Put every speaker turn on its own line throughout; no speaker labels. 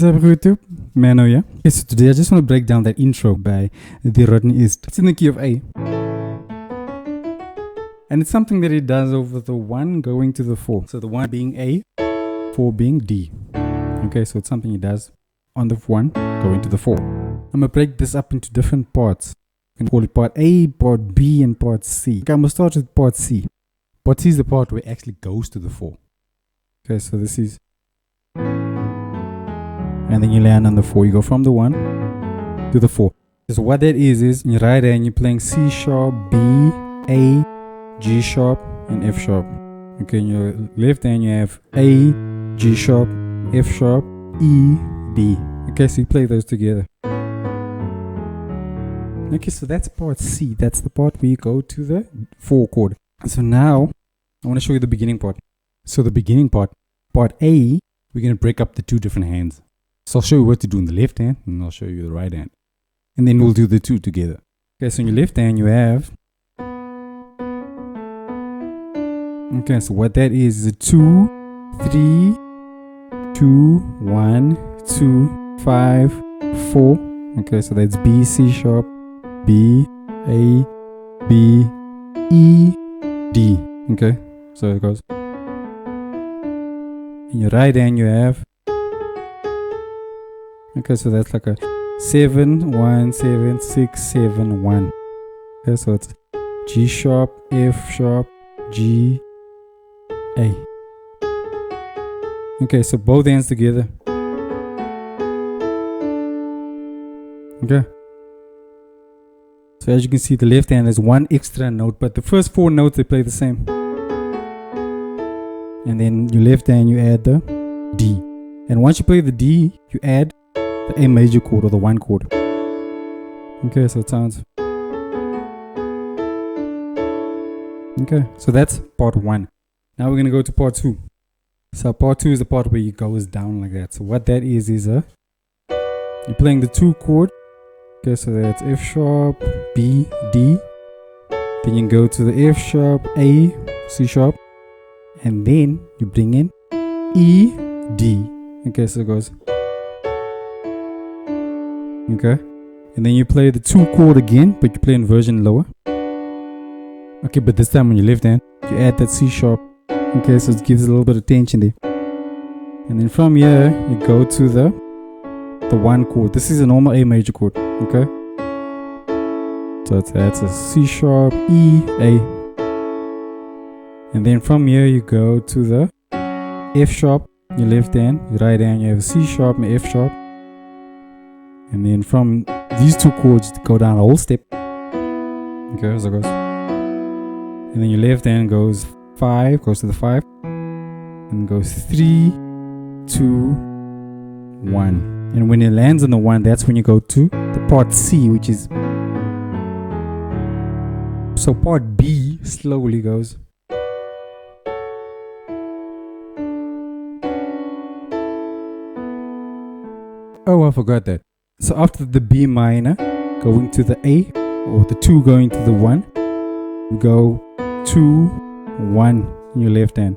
What's up, YouTube? Mano, yeah? Okay, so today I just want to break down that intro by the Rodney. It's in the key of A. And it's something that he does over the 1 going to the 4. So the 1 being A, 4 being D. Okay, so it's something he does on the 1 going to the 4. I'm going to break this up into different parts. You can call it part A, part B, and part C. Okay, I'm going to start with part C. Part C is the part where it actually goes to the 4. Okay, so this is... and then you land on the 4. You go from the 1 to the 4. So what that is in your right hand you're playing C sharp, B, A, G sharp, and F sharp. Okay, in your left hand you have A, G sharp, F sharp, E, D. Okay, so you play those together. Okay, so that's part C. That's the part where you go to the 4 chord. So now I want to show you the beginning part. So the beginning part, part A, we're going to break up the 2 different hands. So I'll show you what to do in the left hand, and I'll show you the right hand. And then we'll do the 2 together. Okay, so in your left hand you have... okay, so what that is a 2, 3, 2, 1, 2, 5, 4. Okay, so that's B, C sharp, B, A, B, E, D. Okay, so it goes. In your right hand you have... okay, so that's like a 7, 1, 7, 6, 7, 1. Okay, so it's G sharp, F sharp, G, A. Okay, so both hands together. Okay. So as you can see, the left hand has 1 extra note, but the first 4 notes they play the same. And then your left hand you add the D. And once you play the D, you add the A major chord or the 1 chord. Okay, so it sounds... okay, so that's part 1. Now we're going to go to part 2. So part 2 is the part where it goes down like that. So what that is you're playing the 2 chord. Okay, so that's F sharp, B, D. Then you go to the F sharp, A, C sharp. And then you bring in E, D. Okay, so it goes... okay, and then you play the 2 chord again, but you play inversion lower. Okay, but this time on your left hand you add that C sharp. Okay, so it gives a little bit of tension there. And then from here you go to the 1 chord. This is a normal A major chord. Okay, so that's a C sharp, E, A. And then from here you go to the F sharp. Your left hand, your right hand you have a C sharp and F sharp. And then from these 2 chords go down a whole step. Okay, so it goes. And then your left hand goes 5, goes to the 5. And goes 3, 2, 1. And when it lands on the 1, that's when you go to the part C, which is... so part B slowly goes... oh, I forgot that. So after the B minor going to the A, or the 2 going to the 1, you go 2, 1 in your left hand,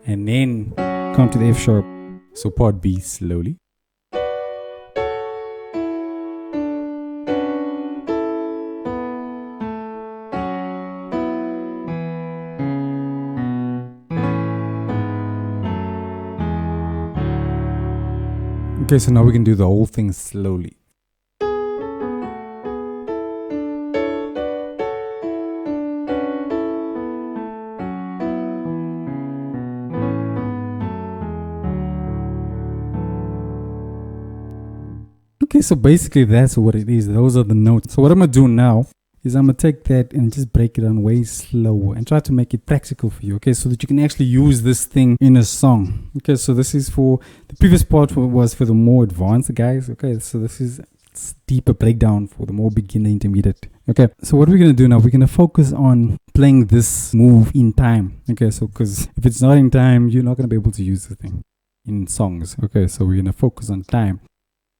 and then come to the F sharp. So part B slowly. Okay, so now we can do the whole thing slowly. Okay, so basically that's what it is. Those are the notes. So what I'm going to do now is I'm going to take that and just break it down way slower and try to make it practical for you, okay, so that you can actually use this thing in a song. Okay, so this is for the previous part was for the more advanced guys. Okay, so this is deeper breakdown for the more beginner intermediate. Okay, so what we're going to do now, we're going to focus on playing this move in time. Okay, so because if it's not in time, you're not going to be able to use the thing in songs. Okay, so we're going to focus on time.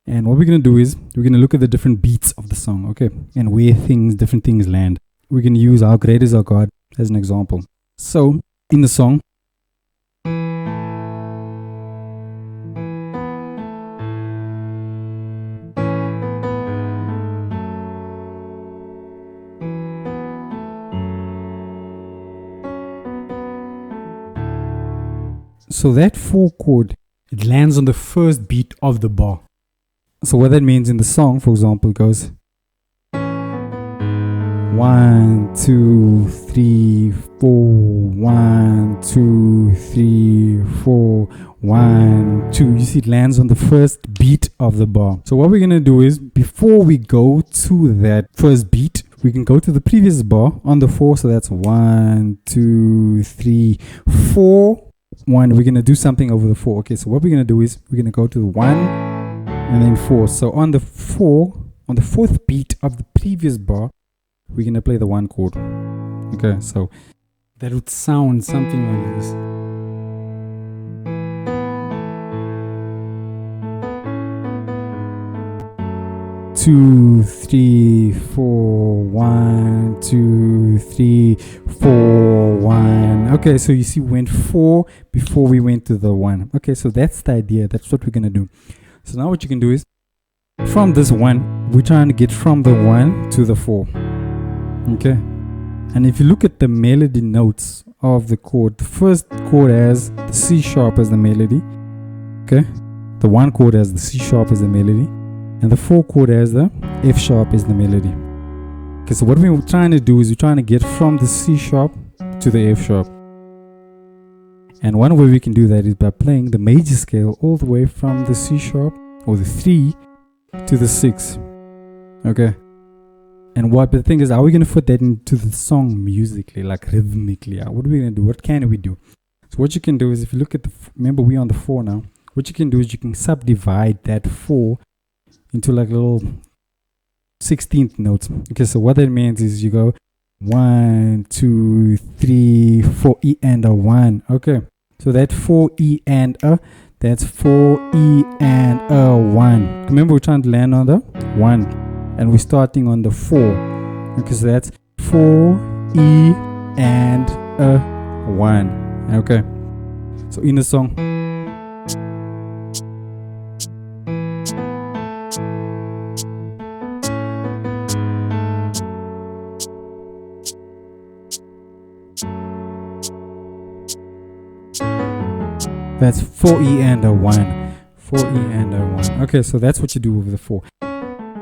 And what we're going to do is we're going to look at the different beats of the song, okay, and where different things land. We're going to use How Great Is Our God as an example. So in the song, So that 4 chord, it lands on the first beat of the bar. So what that means in the song, for example, goes 1, 2, 3, 4, 1, 2, 3, 4, 1, 2. You see, it lands on the first beat of the bar. So what we're gonna do is, before we go to that first beat, we can go to the previous bar on the 4. So that's 1, 2, 3, 4, 1. We're gonna do something over the 4. Okay, so what we're gonna do is we're gonna go to the 1 and then 4. So on the 4, on the 4th beat of the previous bar, we're gonna play the 1 chord. Okay, so that would sound something like this. Two, 3, 4, 1, 2, 3, 4, 1. Okay, so you see, we went 4 before we went to the 1. Okay, so that's the idea. That's what we're gonna do. So now what you can do is, from this 1, we're trying to get from the 1 to the 4. Okay, and if you look at the melody notes of the chord, the first chord has the C sharp as the melody. Okay, the 1 chord has the C sharp as the melody, and the 4 chord has the F sharp as the melody. Okay, so what we're trying to do is we're trying to get from the C sharp to the F sharp. And one way we can do that is by playing the major scale all the way from the C sharp or the 3 to the 6. Okay. And what the thing is, how are we going to put that into the song musically, like rhythmically? What are we going to do? What can we do? So what you can do is, if you look at the, remember we're on the 4 now. What you can do is you can subdivide that 4 into like little 16th notes. Okay, so what that means is you go 1, 2, 3, 4, E and a 1. Okay, so that 4 E and a, that's 4 E and a 1. Remember, we're trying to land on the 1. And we're starting on the 4. Okay, so that's 4 E and a 1. Okay, so in the song, that's 4 E and a 1. 4 E and a 1. Okay, so that's what you do with the 4.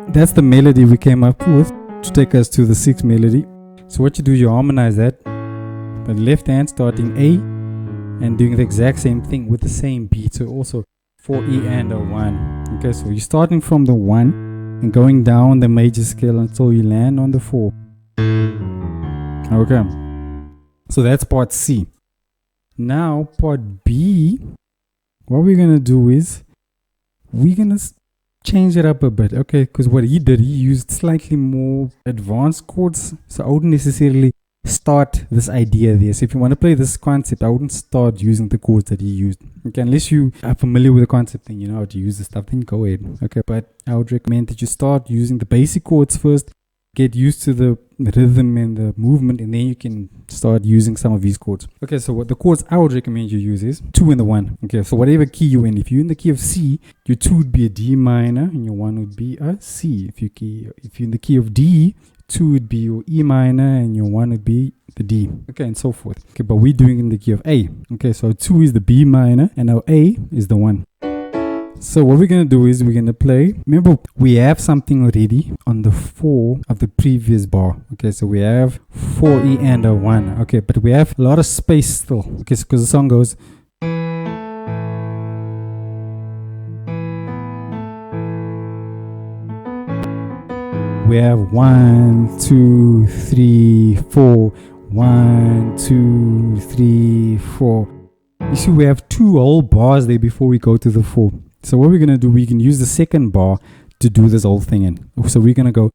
That's the melody we came up with to take us to the 6th melody. So what you do, you harmonize that by the left hand starting A and doing the exact same thing with the same beat. So also 4 E and a 1. Okay, so you're starting from the 1 and going down the major scale until you land on the 4. Okay, so that's part C. Now part B, what we're gonna do is we're gonna change it up a bit. Okay, because what he did, he used slightly more advanced chords. So I wouldn't necessarily start this idea there. So if you want to play this concept, I wouldn't start using the chords that he used. Okay, unless you are familiar with the concept and you know how to use the stuff, then go ahead. Okay, but I would recommend that you start using the basic chords first, get used to the rhythm and the movement, and then you can start using some of these chords. Okay, so what the chords I would recommend you use is 2 and the 1. Okay, so whatever key you're in, if you're in the key of C, your 2 would be a D minor and your 1 would be a C. If you're in the key of D, 2 would be your E minor and your 1 would be the D. Okay, and so forth. Okay, but we're doing in the key of A. Okay, so 2 is the B minor and our A is the 1. So what we're going to do is we're going to play, remember we have something already on the 4 of the previous bar. Okay, so we have 4 E and a 1. Okay, but we have a lot of space still. Okay, because the song goes, we have 1, 2, 3, 4. 1, 2, 3, 4. You see, we have 2 whole bars there before we go to the 4. So what we're going to do, we can use the 2nd bar to do this whole thing in. So we're going to go.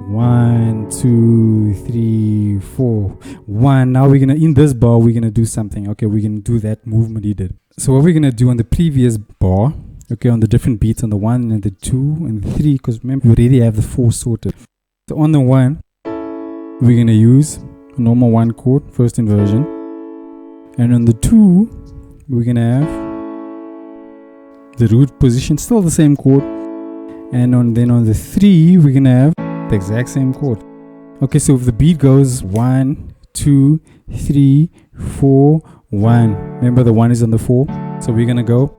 One, 2, 3, 4. 1. Now we're going to, in this bar, we're going to do something. Okay, we're going to do that movement he did. So what we're going to do on the previous bar, okay, on the different beats, on the 1 and the 2 and the 3, because remember, we already have the 4 sorted. So on the 1, we're going to use a normal 1 chord, first inversion. And on the 2, we're going to have the root position, still the same chord. And then on the 3, we're going to have the exact same chord. Okay, so if the beat goes 1, 2, 3, 4, 1. Remember the 1 is on the 4. So we're gonna go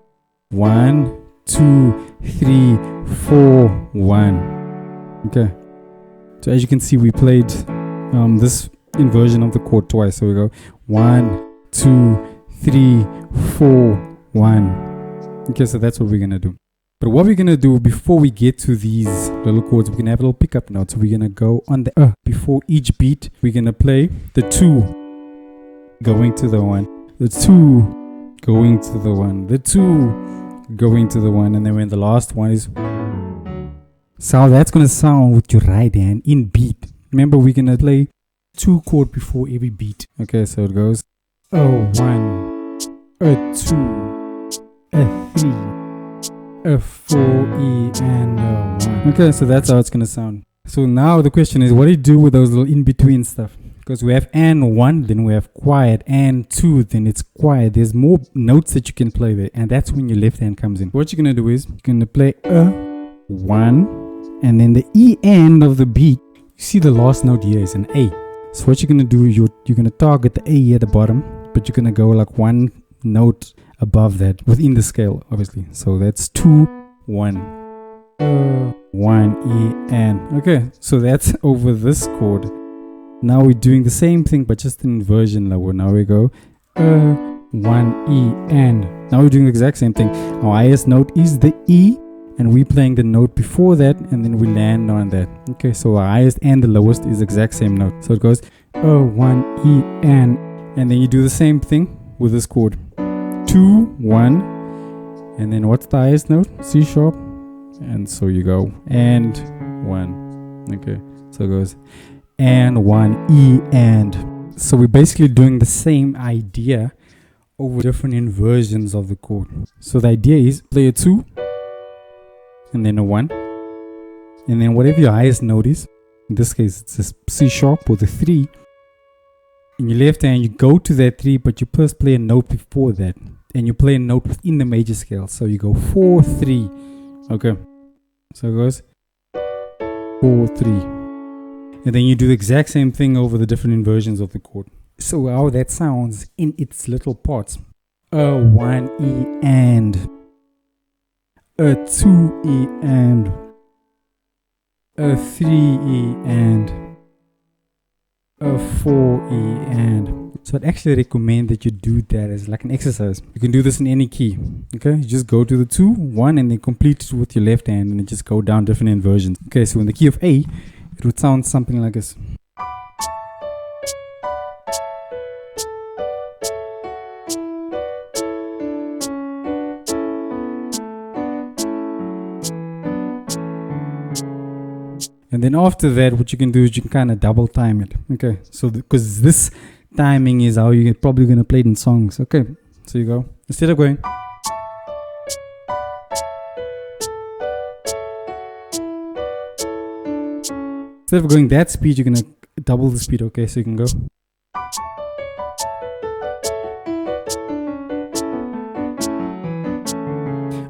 1, 2, 3, 4, 1. Okay. So as you can see, we played this inversion of the chord twice. So we go 1, 2, 3, 4, 1. Okay, so that's what we're gonna do. But what we're gonna do before we get to these little chords, we're gonna have a little pickup note. So we're gonna go on the before each beat. We're gonna play the 2 going to the 1, the 2 going to the 1, the 2 going to the 1, and then when the last one is, so that's gonna sound with your right hand in beat. Remember, we're gonna play 2 chord before every beat. Okay, so it goes a 1, a 2, a 3, a 4 E, and a 1. Okay, so that's how it's gonna sound. So now the question is, what do you do with those little in-between stuff? Because we have and 1, then we have quiet, and 2, then it's quiet. There's more notes that you can play there, and that's when your left hand comes in. What you're gonna do is you're gonna play a 1, and then the E end of the beat, you see the last note here is an A. So what you're gonna do, you're gonna target the A here at the bottom, but you're gonna go like 1 note above that within the scale, obviously. So that's 2, 1, 1 E, and okay. So that's over this chord. Now we're doing the same thing, but just in inversion lower. Now we go 1 E, and now we're doing the exact same thing. Our highest note is the E, and we're playing the note before that, and then we land on that. Okay, so our highest and the lowest is the exact same note. So it goes 1 E, and then you do the same thing with this chord. 2, 1, and then what's the highest note? C sharp, and so you go and 1. Okay, so it goes and 1 E, and so we're basically doing the same idea over different inversions of the chord. So the idea is play a 2 and then a 1, and then whatever your highest note is, in this case it's a C sharp or the 3, in your left hand you go to that 3, but you first play a note before that, and you play a note within the major scale. So you go 4, 3. Okay, so it goes 4, 3. And then you do the exact same thing over the different inversions of the chord. So how that sounds in its little parts. A 1 E, and a 2 E, and a 3 E, and a 4 E, and so I'd actually recommend that you do that as like an exercise. You can do this in any key. Okay, you just go to the 2, 1, and then complete it with your left hand, and then just go down different inversions. Okay, so in the key of A, it would sound something like this. And then after that, what you can do is you can kind of double time it. Okay, so because this timing is how you're probably going to play it in songs. Okay, so you go, instead of going, instead of going that speed, you're going to double the speed. Okay, so you can go.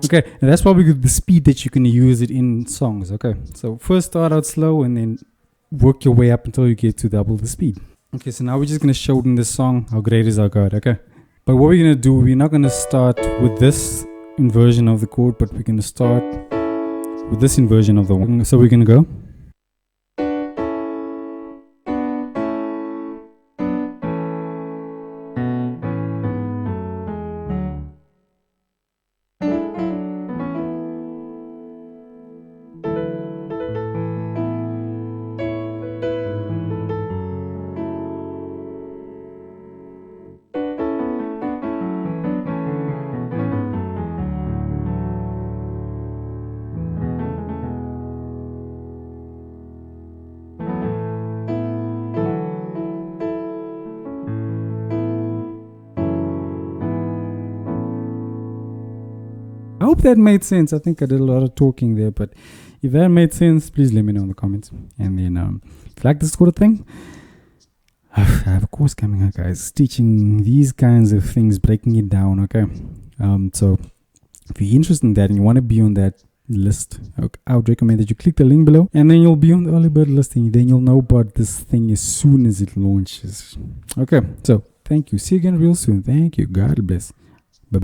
Okay, and that's probably the speed that you can use it in songs. Okay, so first start out slow and then work your way up until you get to double the speed. Okay, so now we're just going to show in this song how great is our God. Okay, but what we're going to do, we're not going to start with this inversion of the chord, but we're going to start with this inversion of the one. So we're going to go. I hope that made sense. I think I did a lot of talking there, but if that made sense, please let me know in the comments. And then if you like this sort of thing, I have a course coming out, guys, teaching these kinds of things, breaking it down. Okay, so if you're interested in that and you want to be on that, list. I would recommend that you click the link below, and then you'll be on the early bird listing. Then you'll know about this thing as soon as it launches. Okay, so thank you. See you again real soon. Thank you. God bless.